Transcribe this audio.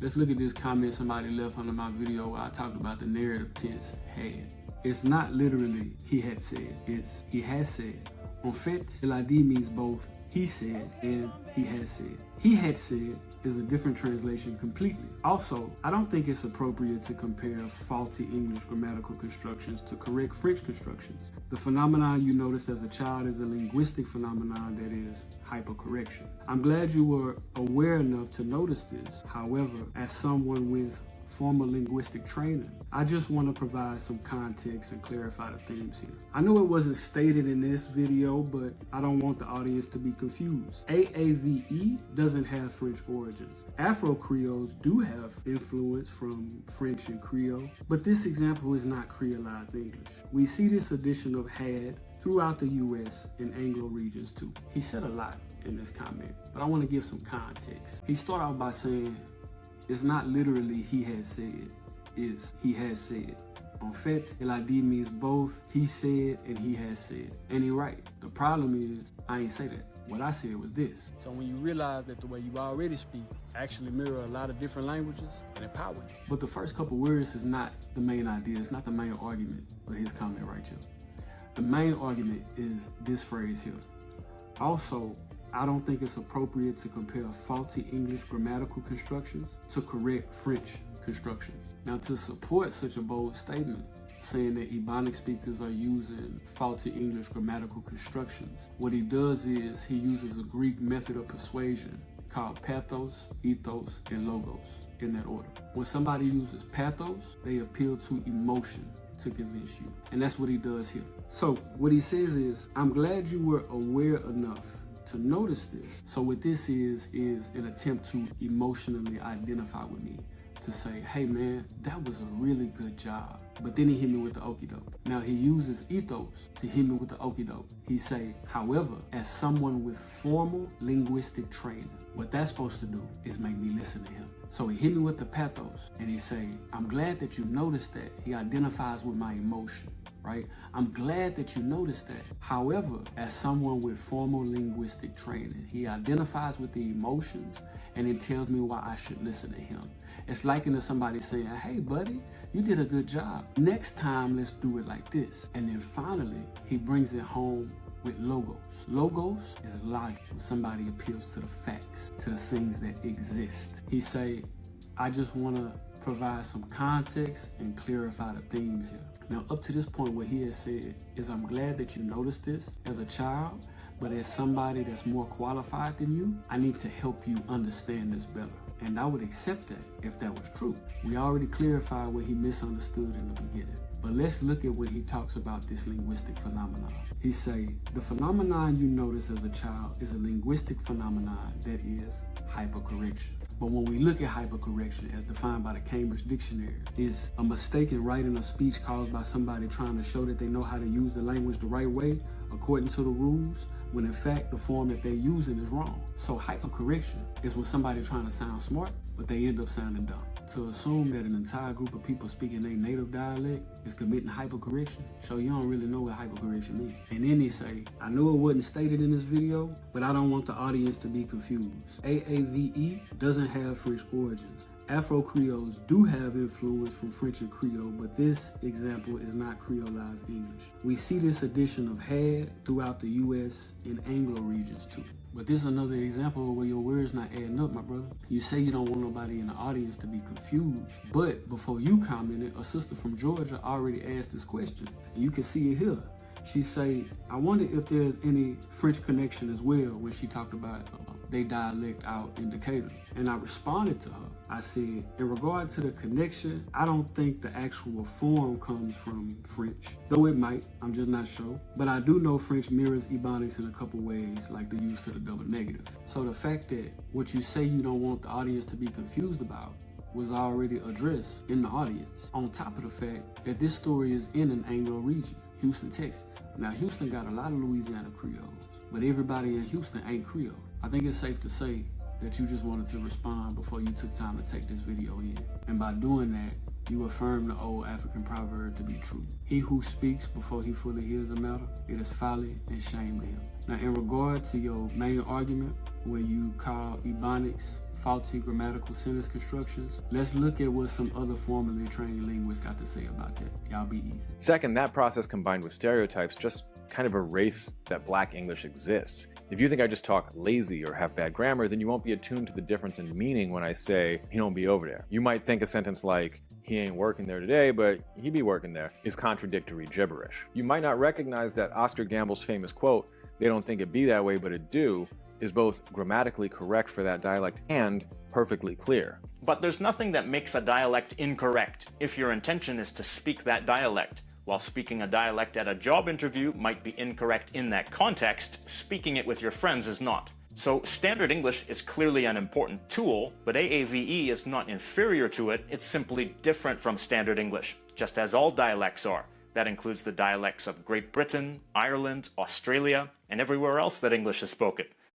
Let's look at this comment somebody left under my video where I talked about the narrative tense had. It's not literally he had said, it's he has said. En fait, l'id means both he said and he has said. He had said is a different translation completely. Also, I don't think it's appropriate to compare faulty English grammatical constructions to correct French constructions. The phenomenon you noticed as a child is a linguistic phenomenon that is hypercorrection. I'm glad you were aware enough to notice this. However, as someone with formal linguistic training, I just want to provide some context and clarify the themes here. I know it wasn't stated in this video, but I don't want the audience to be confused. AAVE doesn't have French origins. Afro-Creoles do have influence from French and Creole, but this example is not Creolized English. We see this addition of had throughout the US and Anglo regions too. He said a lot in this comment, but I want to give some context. He started out by saying, it's not literally he has said, it's he has said. En fait, l'id means both he said and he has said. And he's right. The problem is, I ain't say that. What I said was this. So when you realize that the way you already speak actually mirror a lot of different languages, it empowers you. But the first couple words is not the main idea. It's not the main argument of his comment right here. The main argument is this phrase here. Also, I don't think it's appropriate to compare faulty English grammatical constructions to correct French constructions. Now, to support such a bold statement, saying that Ebonic speakers are using faulty English grammatical constructions, what he does is he uses a Greek method of persuasion called pathos, ethos, and logos in that order. When somebody uses pathos, they appeal to emotion to convince you. And that's what he does here. So what he says is, I'm glad you were aware enough to notice this. So what this is an attempt to emotionally identify with me, to say, hey man, that was a really good job. But then he hit me with the okie doke. Now he uses ethos to hit me with the okie doke. He say, however, as someone with formal linguistic training, what that's supposed to do is make me listen to him. So he hit me with the pathos and he say, I'm glad that you noticed that. He identifies with my emotion, right? I'm glad that you noticed that. However, as someone with formal linguistic training, he identifies with the emotions and it tells me why I should listen to him. It's likened to somebody saying, hey buddy, you did a good job. Next time, let's do it like this. And then finally, he brings it home with logos. Logos is logic when somebody appeals to the facts, to the things that exist. He say, I just want to provide some context and clarify the themes here. Now, up to this point, what he has said is, I'm glad that you noticed this as a child, but as somebody that's more qualified than you, I need to help you understand this better. And I would accept that if that was true. We already clarified what he misunderstood in the beginning. But let's look at what he talks about this linguistic phenomenon. He say, the phenomenon you notice as a child is a linguistic phenomenon that is hypercorrection. But when we look at hypercorrection as defined by the Cambridge Dictionary, it's a mistake in writing a speech caused by somebody trying to show that they know how to use the language the right way according to the rules, when in fact the form that they're using is wrong. So hypercorrection is when somebody's trying to sound smart, but they end up sounding dumb. To assume that an entire group of people speaking their native dialect is committing hypercorrection, so you don't really know what hypercorrection means. And then they say, I know it wasn't stated in this video, but I don't want the audience to be confused. AAVE doesn't have French origins. Afro-Creoles do have influence from French and Creole, but this example is not Creolized English. We see this addition of had throughout the US and Anglo regions too. But this is another example where your words not adding up, my brother. You say you don't want nobody in the audience to be confused, but before you commented, a sister from Georgia already asked this question, and you can see it here. She say, I wonder if there's any French connection as well when she talked about they dialect out in Decatur. And I responded to her. I said, in regard to the connection, I don't think the actual form comes from French, though it might, I'm just not sure. But I do know French mirrors Ebonics in a couple ways, like the use of the double negative. So the fact that what you say you don't want the audience to be confused about was already addressed in the audience, on top of the fact that this story is in an Anglo region, Houston, Texas. Now, Houston got a lot of Louisiana Creoles, but everybody in Houston ain't Creole. I think it's safe to say that you just wanted to respond before you took time to take this video in. And by doing that, you affirm the old African proverb to be true. He who speaks before he fully hears a matter, it is folly and shame to him. Now, in regard to your main argument, where you call Ebonics faulty grammatical sentence constructions, let's look at what some other formally trained linguists got to say about that. Y'all be easy. Second, that process combined with stereotypes just kind of erase that Black English exists. If you think I just talk lazy or have bad grammar, then you won't be attuned to the difference in meaning when I say, he don't be over there. You might think a sentence like, he ain't working there today, but he be working there, is contradictory gibberish. You might not recognize that Oscar Gamble's famous quote, they don't think it be that way, but it do, is both grammatically correct for that dialect and perfectly clear. But there's nothing that makes a dialect incorrect if your intention is to speak that dialect. While speaking a dialect at a job interview might be incorrect in that context, speaking it with your friends is not. So Standard English is clearly an important tool, but AAVE is not inferior to it, it's simply different from Standard English, just as all dialects are. That includes the dialects of Great Britain, Ireland, Australia, and everywhere else that English is spoken.